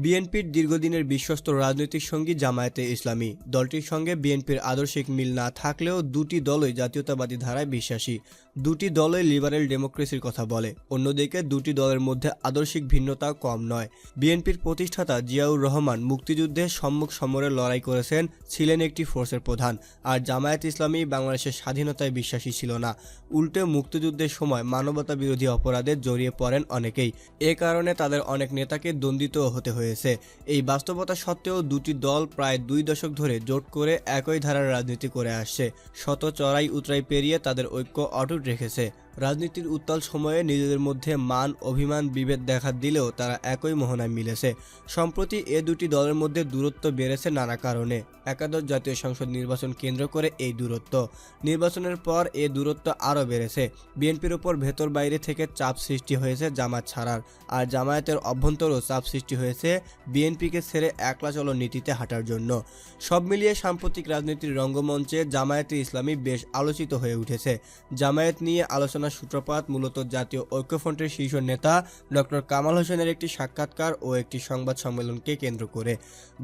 বিএনপির দীর্ঘদিনের বিশ্বস্ত রাজনৈতিক সঙ্গী জামায়াতে ইসলামী। দলটির সঙ্গে বিএনপির আদর্শিক মিল না থাকলেও দুটি দলই জাতীয়তাবাদী ধারায় বিশ্বাসী। দুটি দলই লিবারেল ডেমোক্রেসির কথা বলে। অন্যদিকে দুটি দলের মধ্যে আদর্শিক ভিন্নতা কম নয়। বিএনপির প্রতিষ্ঠাতা জিয়াউর রহমান মুক্তিযুদ্ধে সম্মুখ সমরে লড়াই করেছেন, ছিলেন একটি ফোর্সের প্রধান। আর জামায়াত ইসলামী বাংলাদেশের স্বাধীনতায় বিশ্বাসী ছিল না। উল্টে মুক্তিযুদ্ধের সময় মানবতা বিরোধী অপরাধে জড়িয়ে পড়েন অনেকেই। এ কারণে তাদের অনেক নেতাকে দণ্ডিত হতে হয়েছে। এই বাস্তবতা সত্ত্বেও দুটি দল প্রায় 2 দশক ধরে জোট করে একই ধারার রাজনীতি করে আসছে। শত চড়াই উতরাই পেরিয়ে তাদের ঐক্য অটুট রেখেছে। রাজনীতির উত্তাল সময়ে নিজেদের মধ্যে মান অভিমান বিভেদ দেখা দিলেও তারা একই মোহনায় মিলেছে। সম্প্রতি এ দুটি দলের মধ্যে দূরত্ব বেড়েছে নানা কারণে। একাদশ জাতীয় সংসদ নির্বাচন কেন্দ্র করে এই দূরত্ব। নির্বাচনের পর এ দূরত্ব আরও বেড়েছে। বিএনপির উপর ভেতর বাইরে থেকে চাপ সৃষ্টি হয়েছে জামাত ছাড়ার, আর জামায়াতের অভ্যন্তরও চাপ সৃষ্টি হয়েছে বিএনপিকে ছেড়ে একলা চলো নীতিতে হাঁটার জন্য। সব মিলিয়ে সাম্প্রতিক রাজনীতির রঙ্গমঞ্চে জামায়াতে ইসলামী বেশ আলোচিত হয়ে উঠেছে। জামায়াত নিয়ে আলোচনার সূত্রপাত মূলত জাতীয় ঐক্যফ্রন্টের শীর্ষ নেতা ডক্টর কামাল হোসেনের একটি সাক্ষাৎকার ও একটি সংবাদ সম্মেলনকে কেন্দ্র করে।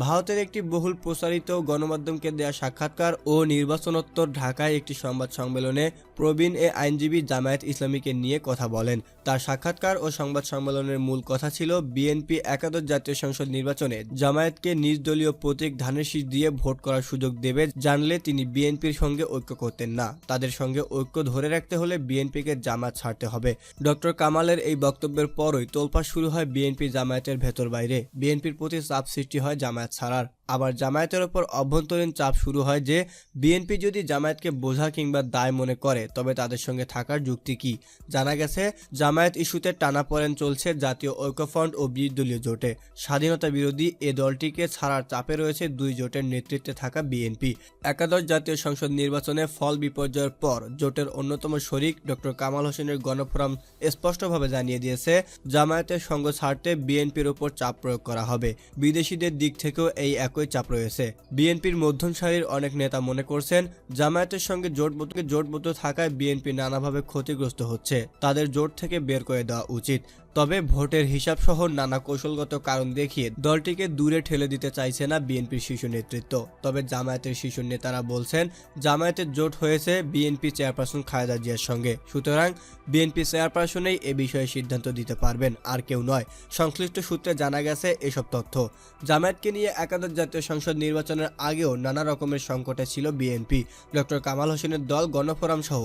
ভারতের একটি বহুল প্রচারিত গণমাধ্যমকে দেয়া সাক্ষাৎকার ও নির্বাচনোত্তর ঢাকায় একটি সংবাদ সম্মেলনে প্রবীণ এ আইনজীবী জামায়াত ইসলামীকে নিয়ে কথা বলেন। তার সাক্ষাৎকার ও সংবাদ সম্মেলনের মূল কথা ছিল বিএনপি একাদশ জাতীয় সংসদ নির্বাচনে জামায়াতকে নিজ দলীয় প্রতীক ধানের শীষ দিয়ে ভোট করার সুযোগ দেবে জানলে তিনি বিএনপির সঙ্গে ঐক্য করতেন না। তাদের সঙ্গে ঐক্য ধরে রাখতে হলে বিএনপিকে জামায়াত ছাড়তে হবে। ডক্টর কামালের এই বক্তব্যের পরই তোলপাড় শুরু হয় বিএনপি জামায়াতের ভেতর বাইরে। বিএনপির প্রতি চাপ সৃষ্টি হয় জামায়াত ছাড়ার। আবার জামায়াতের ওপর অভ্যন্তরীণ চাপ শুরু হয় যে বিএনপি যদি জামায়াতকে বোঝা কিংবা দায় মনে করে তবে তাদের সঙ্গে থাকার যুক্তি কি। জানা গেছে জামায়াত ইস্যুতে টানাপোড়েন চলছে জাতীয় ঐক্যফ্রন্ট ও বিরোধী জোটে। স্বাধীনতা বিরোধী এ দলটিকে ছাড়ার চাপে রয়েছে দুই জোটের নেতৃত্বে থাকা বিএনপি। একাদশ জাতীয় সংসদ নির্বাচনে ফল বিপর্যয়ের পর জোটের অন্যতম শরিক ডক্টর কামাল হোসেনের গণফোরাম স্পষ্টভাবে জানিয়ে দিয়েছে জামায়াতের সঙ্গ ছাড়তে বিএনপির ওপর চাপ প্রয়োগ করা হবে। বিদেশিদের দিক থেকেও এই একই চাপ রয়েছে। বিএনপির মধ্যম সারির অনেক নেতা মনে করছেন জামায়াতের সঙ্গে জোটবদ্ধ থাকায় বিএনপি নানাভাবে ক্ষতিগ্রস্ত হচ্ছে, তাদের জোট থেকে বের করে দেওয়া উচিত। তবে ভোটের হিসাব সহ নানা কৌশলগত কারণ দেখিয়ে দলটিকে দূরে ঠেলে দিতে চাইছে না বিএনপির শীর্ষ নেতৃত্ব। তবে জামায়াতের শীর্ষ নেতারা বলছেন জামায়াতের জোট হয়েছে বিএনপি চেয়ারপারসন খালেদা জিয়ার সঙ্গে, সুতরাং বিএনপি চেয়ারপারসনই এ বিষয়ে সিদ্ধান্ত দিতে পারবেন, আর কেউ নয়। সংশ্লিষ্ট সূত্রে জানা গেছে এসব তথ্য। জামায়াতকে নিয়ে একাদশ জাতীয় সংসদ নির্বাচনের আগেও নানা রকমের সংকটে ছিল বিএনপি। ডক্টর কামাল হোসেনের দল গণফোরাম সহ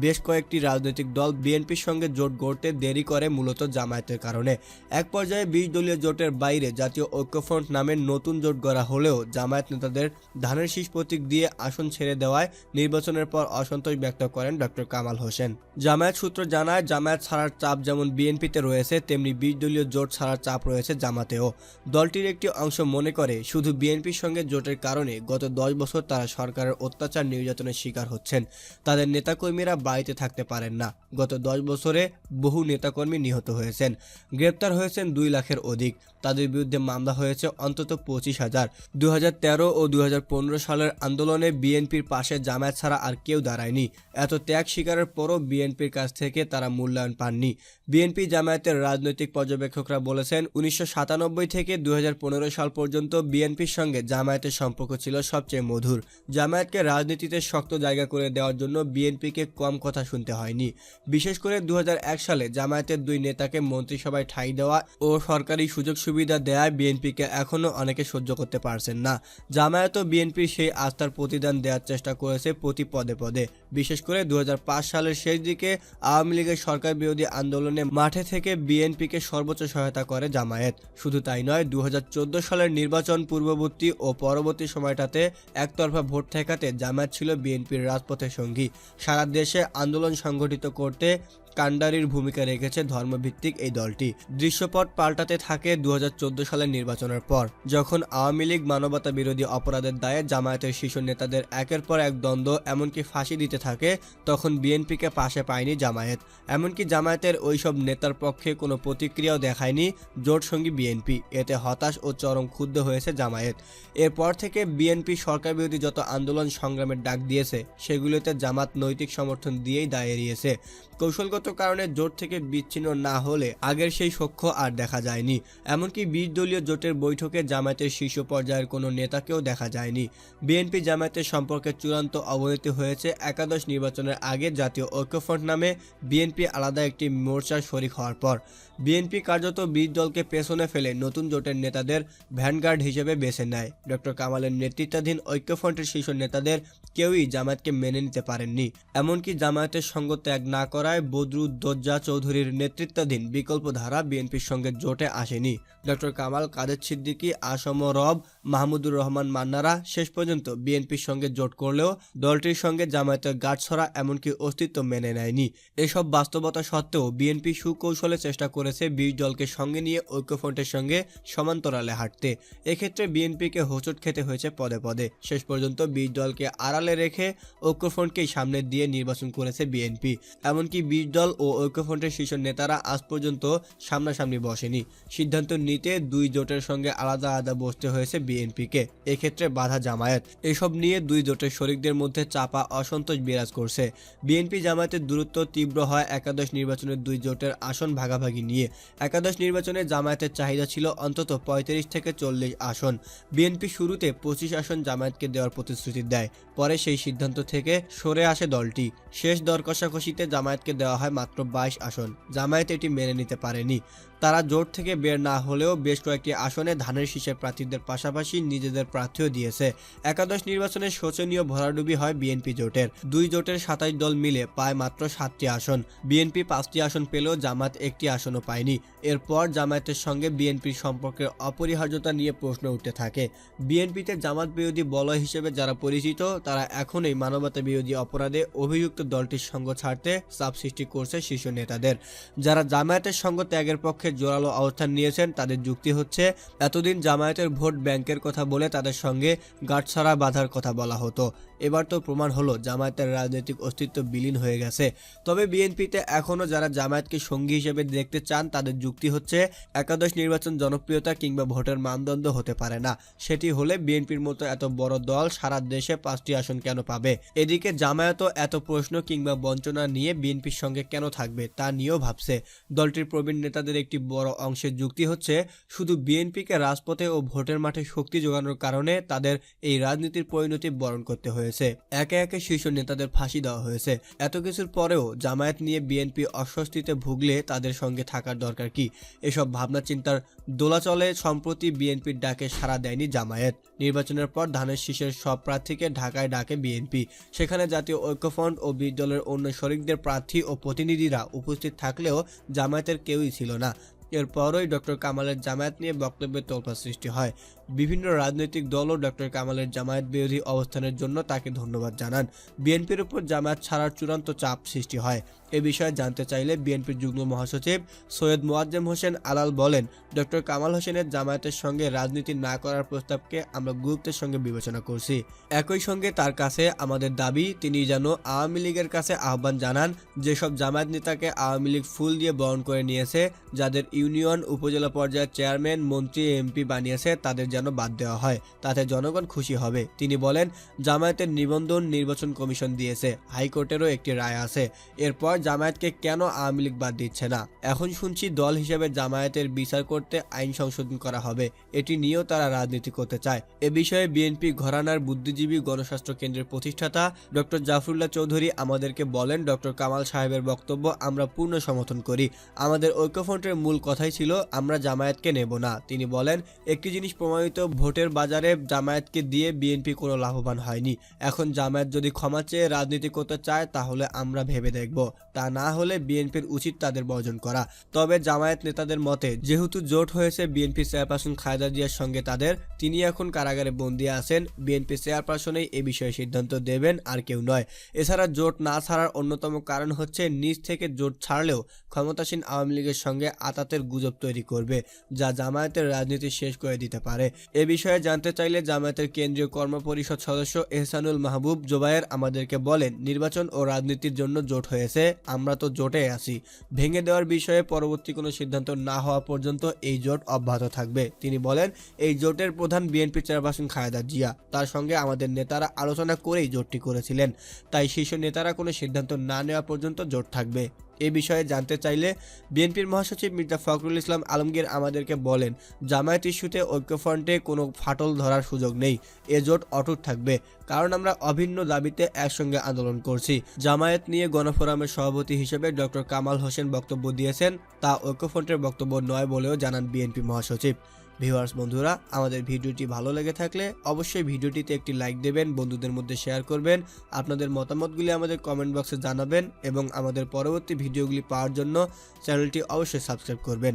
বেশ কয়েকটি রাজনৈতিক দল বিএনপির সঙ্গে জোট গড়তে দেরি করে মূলত জামায়াতের কারণে। এক পর্যায়ে 20 দলীয় জোটের বাইরে জাতীয় ঐক্যফ্রন্ট নামের নতুন জোট গড়া হলেও জামায়াত নেতাদের ধানের শীষ প্রতীক দিয়ে আসন ছেড়ে দেওয়ায় নির্বাচনের পর অসন্তোষ ব্যক্ত করেন ডক্টর কামাল হোসেন। জামায়াত সূত্র জানায় জামায়াত ছাড়ার চাপ যেমন বিএনপিতে রয়েছে তেমনি 20 দলীয় জোট ছাড়ার চাপ রয়েছে জামাতেও। দলটির একটি অংশ মনে করে শুধু বিএনপির সঙ্গে জোটের কারণে গত 10 বছর তারা সরকারের অত্যাচার নির্যাতনের শিকার হচ্ছেন। তাদের নেতাকর্মীরা বাড়িতে থাকতে পারেন না। গত 10 বছরে বহু নেতাকর্মী নিহত হয়েছেন, গ্রেপ্তার হয়েছেন 2 লাখের অধিক। তাদের বিরুদ্ধে মামলা হয়েছে অন্তত 25,000। 2013 ও 2015 সালের আন্দোলনে বিএনপির পাশে জামায়াত ছাড়া আর কেউ দাঁড়ায়নি। এত ত্যাগ স্বীকারের পরও বিএনপির কাছ থেকে তারা মূল্যায়ন পাননি। বিএনপি জামায়াতের রাজনৈতিক পর্যবেক্ষকরা বলেছেন 1997 থেকে 2015 সাল পর্যন্ত বিএনপির সঙ্গে জামায়াতের সম্পর্ক ছিল সবচেয়ে মধুর। জামায়াতকে রাজনীতিতে শক্ত জায়গা করে দেওয়ার জন্য বিএনপিকে কম কথা শুনতে হয়নি। বিশেষ করে 2001 সালে জামায়াতের 2 নেতাকে মন্ত্রিসভায় ঠাঁই দেওয়া ও সরকারি সুযোগ সুবিধা দেওয়ায় বিএনপিকে এখনও অনেকে সহ্য করতে পারছেন না। জামায়াত ও বিএনপির সেই আস্থার প্রতিদান দেওয়ার চেষ্টা করেছে প্রতি পদে পদে। বিশেষ করে 2005 সালের শেষ দিকে আওয়ামী লীগের সরকার বিরোধী আন্দোলনে মাঠে থেকে বিএনপিকে সর্বোচ্চ সহায়তা করে জামায়াত। শুধু তাই নয়, 2014 সালের নির্বাচন পূর্ববর্তী ও পরবর্তী সময়টাতে একতরফা ভোট ঠেকাতে জামায়াত ছিল বিএনপির রাজপথের সঙ্গী। সারা দেশে আন্দোলন সংগঠিত করতে কাণ্ডারির ভূমিকা রেখেছে ধর্মভিত্তিক এই দলটি। দৃশ্যপট পাল্টাতে থাকে 2014 সালের নির্বাচনের পর, যখন আওয়ামী লীগ মানবতা বিরোধী অপরাধের দায়ে জামায়াতের শীর্ষ নেতাদের একের পর এক দ্বন্দ্ব এমনকি ফাঁসি দিতে থাকে। তখন বিএনপিকে পাশে পায়নি জামায়াত, এমনকি জামায়াতের ওইসব নেতার পক্ষে কোনো প্রতিক্রিয়াও দেখায়নি জোট সঙ্গী বিএনপি। এতে হতাশ ও চরম ক্ষুব্ধ হয়েছে জামায়াত। এরপর থেকে বিএনপি সরকার বিরোধী যত আন্দোলন সংগ্রামের ডাক দিয়েছে সেগুলোতে জামাত নৈতিক সমর্থন দিয়েই দাঁড়িয়ে এড়িয়েছে। কৌশলগত পেশাগত কারণে জোট থেকে বিচ্ছিন্ন না হলে আগের সেই সখ্য আর দেখা যায়নি। এমনকি 20 দলীয় জোটের বৈঠকে জামায়াতের শীর্ষ পর্যায়ের কোনো নেতাকেও দেখা যায়নি। বিএনপি জামায়াতের সম্পর্কে চূড়ান্ত অবনতি হয়েছে একাদশ নির্বাচনের আগে জাতীয় ঐক্যফ্রন্ট নামে বিএনপি আলাদা একটি মোর্চার শরিক হওয়ার পর। বিএনপি কার্যত 20 দলকে পেছনে ফেলে নতুন জোটের নেতাদের ভ্যানগার্ড হিসেবে বেছে নেয়। ডক্টর কামালের নেতৃত্বাধীন ঐক্যফ্রন্টের শীর্ষ নেতাদের কেউই জামায়াতকে মেনে নিতে পারেননি। এমনকি জামায়াতের সঙ্গ ত্যাগ না করায় বদরুদ্দোজা চৌধুরীর নেতৃত্বাধীন বিকল্প ধারা বিএনপির সঙ্গে জোটে আসেনি। ডক্টর কামাল, কাদের সিদ্দিকী, আসম রব, মাহমুদুর রহমান মান্নারা শেষ পর্যন্ত বিএনপির সঙ্গে জোট করলেও দলটির সঙ্গে জামায়াতের গাঁটছড়া এমনকি অস্তিত্ব মেনে নেয়নি। এসব বাস্তবতা সত্ত্বেও বিএনপি সুকৌশলে চেষ্টা করেছে 20 দলকে সঙ্গে নিয়ে ঐক্যফ্রন্টের সঙ্গে সমান্তরালে হাঁটতে। এক্ষেত্রে বিএনপিকে হোঁচট খেতে হয়েছে পদে পদে। শেষ পর্যন্ত 20 দলকে আড়ালে রেখে ঐক্যফ্রন্টকেই সামনে দিয়ে নির্বাচন করেছে বিএনপি। এমনকি 20 দল ও ঐক্যফ্রন্টের শীর্ষ নেতারা আজ পর্যন্ত সামনাসামনি বসেনি। সিদ্ধান্ত নিতে দুই জোটের সঙ্গে আলাদা আলাদা বসতে হয়েছে বিএনপিকে। এক্ষেত্রে বাধা জামায়াত। এসব নিয়ে দুই জোটের শরিকদের মধ্যে চাপা অসন্তোষ বিরাজ করছে। বিএনপি জামায়াতের দূরত্ব তীব্র হয় একাদশ নির্বাচনের দুই জোটের আসন ভাগাভাগি নিয়ে। একাদশ নির্বাচনে জামায়াতের চাহিদা ছিল অন্তত 35 থেকে 40 আসন। বিএনপি শুরুতে 25 আসন জামায়াতকে দেওয়ার প্রতিশ্রুতি দেয়। পরে সেই সিদ্ধান্ত থেকে সরে আসে দলটি। শেষ দর কষাকষিতে জামায়াতকে দেওয়া হয় মাত্র 22 আসন। জামায়াত এটি মেনে নিতে পারেনি। তারা জোট থেকে বের না হলেও বেশ কয়েকটি আসনে ধানের শীষের প্রার্থীদের পাশাপাশি নিজেদের প্রার্থীও দিয়েছে। একাদশ নির্বাচনে শোচনীয় ভরাডুবি হয় বিএনপি জোটের। দুই জোটের 27 দল মিলে পায় মাত্র 7টি আসন। বিএনপি 5টি আসন পেলেও জামায়াত একটি আসনও পায়নি। এরপর জামায়াতের সঙ্গে বিএনপির সম্পর্কের অপরিহার্যতা নিয়ে প্রশ্ন উঠতে থাকে। বিএনপিতে জামাত বিরোধী বলয় হিসেবে যারা পরিচিত তারা এখনই মানবতা বিরোধী অপরাধে অভিযুক্ত দলটির সঙ্গ ছাড়তে চাপ সৃষ্টি করছে শীর্ষ নেতাদের। যারা জামায়াতের সঙ্গ ত্যাগের পক্ষে জোরালো অবস্থান নিয়েছেন তাদের যুক্তি হচ্ছে, এতদিন জামায়াতের ভোট ব্যাংকের কথা বলে তাদের সঙ্গে গাঁটছড়া বাঁধার কথা বলা হতো। এবার তো প্রমাণ হলো জামায়াতের রাজনৈতিক অস্তিত্ব বিলীন হয়ে গেছে। তবে বিএনপিতে এখনও যারা জামায়াতকে সঙ্গী হিসেবে দেখতে চান তাদের যুক্তি হচ্ছে, একাদশ নির্বাচন জনপ্রিয়তা কিংবা ভোটের মানদণ্ড হতে পারে না। সেটি হলে বিএনপির মতো এত বড় দল সারা দেশে 5টি আসন কেন পাবে? এদিকে জামায়াতও এত প্রশ্ন কিংবা বঞ্চনা নিয়ে বিএনপির সঙ্গে কেন থাকবে তা নিয়েও ভাবছে। দলটির প্রবীণ নেতাদের একটি বড় অংশের যুক্তি হচ্ছে, শুধু বিএনপিকে রাজপথে ও ভোটের মাঠে শক্তি যোগানোর কারণে তাদের এই রাজনীতির পরিণতি বরণ করতে হয়েছে। একে একে শীর্ষ নেতাদের ফাঁসি দেওয়া হয়েছে। এত কিছুর পরেও জামায়াত নিয়ে বিএনপি অস্বস্তিতে ভুগলে তাদের সঙ্গে থাকার দরকার কি? এসব ভাবনা চিন্তার দোলাচলে সম্প্রতি বিএনপির ডাকে সাড়া দেয়নি জামায়াত। নির্বাচনের পর ধানের শীষের সব প্রার্থীকে ঢাকায় ডাকে বিএনপি। সেখানে জাতীয় ঐক্যফ্রন্ট ও 20 দলের অন্য শরিকদের প্রার্থী ও প্রতিনিধিরা উপস্থিত থাকলেও জামায়াতের কেউই ছিল না। এরপরই ডক্টর কামালের জামায়াত নিয়ে বক্তব্যের তোলপাড় সৃষ্টি হয়। বিভিন্ন রাজনৈতিক দলও ডক্টর কামালের জামায়াত বিরোধী অবস্থানের জন্য তাকে ধন্যবাদ জানান। বিএনপির উপর জামায়াত ছাড়ার চূড়ান্ত চাপ সৃষ্টি হয়। এ বিষয়ে জানতে চাইলে বিএনপির যুগ্ম মহাসচিব সৈয়দ মোয়াজ্জেম হোসেন আলাল বলেন, ডক্টর কামাল হোসেনের জামায়াতের সঙ্গে রাজনীতি না করার প্রস্তাবকে আমরা গুরুত্বের সঙ্গে বিবেচনা করছি। একই সঙ্গে তার কাছে আমাদের দাবি, তিনি যেন আওয়ামী লীগের কাছে আহ্বান জানান, যেসব জামায়াত নেতাকে আওয়ামী লীগ ফুল দিয়ে বরণ করে নিয়েছে, যাদের ইউনিয়ন উপজেলা পর্যায়ের চেয়ারম্যান, মন্ত্রী, এমপি বানিয়েছে, তাদের যেন বাদ দেওয়া হয়। তাতে জনগণ খুশি হবে। তিনি বলেন, জামায়াতের নিবন্ধন নির্বাচন কমিশন দিয়েছে, হাইকোর্টেরও একটি রায় আছে। এরপর জামায়াতকে কেন আওয়ামী লীগ বাদ দিচ্ছে না? এখন শুনছি দল হিসেবে জামায়াতের বিচার করতে আইন সংশোধন করা হবে। এটি নিয়েও তারা রাজনীতি করতে চায়। এ বিষয়ে বিএনপি ঘরানার বুদ্ধিজীবী গণস্বাস্থ্য কেন্দ্রের প্রতিষ্ঠাতা ডক্টর জাফরুল্লাহ চৌধুরী আমাদেরকে বলেন, ডক্টর কামাল সাহেবের বক্তব্য আমরা পূর্ণ সমর্থন করি। আমাদের ঐক্যফ্রন্টের মূল কথাই ছিল আমরা জামায়াতকে নেব না। তিনি বলেন, একটি জিনিস প্রমাণিত, ভোটের বাজারে জামায়াতকে দিয়ে বিএনপি কোনো লাভবান হয়নি। এখন জামায়াত যদি ক্ষমা চেয়ে রাজনীতি করতে চায় তাহলে আমরা ভেবে দেখব। তা না হলে বিএনপির উচিত তাদের বর্জন করা। তবে জামায়াত নেতাদের মতে, যেহেতু জোট হয়েছে বিএনপি চেয়ারপারসন খালেদা জিয়ার সঙ্গে তাদের, তিনি এখন কারাগারে বন্দী আছেন। বিএনপি চেয়ারপারসনই এ বিষয়ে সিদ্ধান্ত দেবেন, আর কেউ নয়। এছাড়া জোট না ছাড়ার অন্যতম কারণ হচ্ছে নিজ থেকে জোট ছাড়লেও ক্ষমতাসীন আওয়ামী লীগের সঙ্গে আতাতের গুজব তৈরি করবে, যা জামায়াতের রাজনীতি শেষ করে দিতে পারে। এ বিষয়ে জানতে চাইলে জামায়াতের কেন্দ্রীয় কর্মপরিষদ সদস্য এহসানুল মাহবুব জোবায়ের আমাদেরকে বলেন, নির্বাচন ও রাজনীতির জন্য জোট হয়েছে, আমরা তো জোটে আছি। ভেঙে দেওয়ার বিষয়ে পরবর্তী কোনো সিদ্ধান্ত না হওয়া পর্যন্ত এই জোট অব্যাহত থাকবে। তিনি বলেন, এই জোটের প্রধান বিএনপি চেয়ারপারসন খালেদা জিয়া, তার সঙ্গে আমাদের নেতারা আলোচনা করেই জোটটি করেছিলেন। তাই শীর্ষ নেতারা কোনো সিদ্ধান্ত না নেওয়া পর্যন্ত জোট থাকবে। এ বিষয়ে জানতে চাইলে বিএনপির মহাসচিব মির্জা ফখরুল ইসলাম আলমগীর আমাদেরকে বলেন, জামায়াত ইস্যুতে ঐক্যফ্রন্টে কোনো ফাটল ধরার সুযোগ নেই। এ জোট অটুট থাকবে, কারণ আমরা অভিন্ন দাবিতে একসঙ্গে আন্দোলন করছি। জামায়াত নিয়ে গণফোরামের সভাপতি হিসেবে ডক্টর কামাল হোসেন বক্তব্য দিয়েছেন, তা ঐক্যফ্রন্টের বক্তব্য নয় বলেও জানান বিএনপি মহাসচিব। ভিউয়ার্স বন্ধুরা, আমাদের ভিডিওটি ভালো লেগে থাকলে অবশ্যই ভিডিওটিতে একটি লাইক দেবেন, বন্ধুদের মধ্যে শেয়ার করবেন, আপনাদের মতামতগুলি আমাদের কমেন্ট বক্সে জানাবেন এবং আমাদের পরবর্তী ভিডিওগুলি পাওয়ার জন্য চ্যানেলটি অবশ্যই সাবস্ক্রাইব করবেন।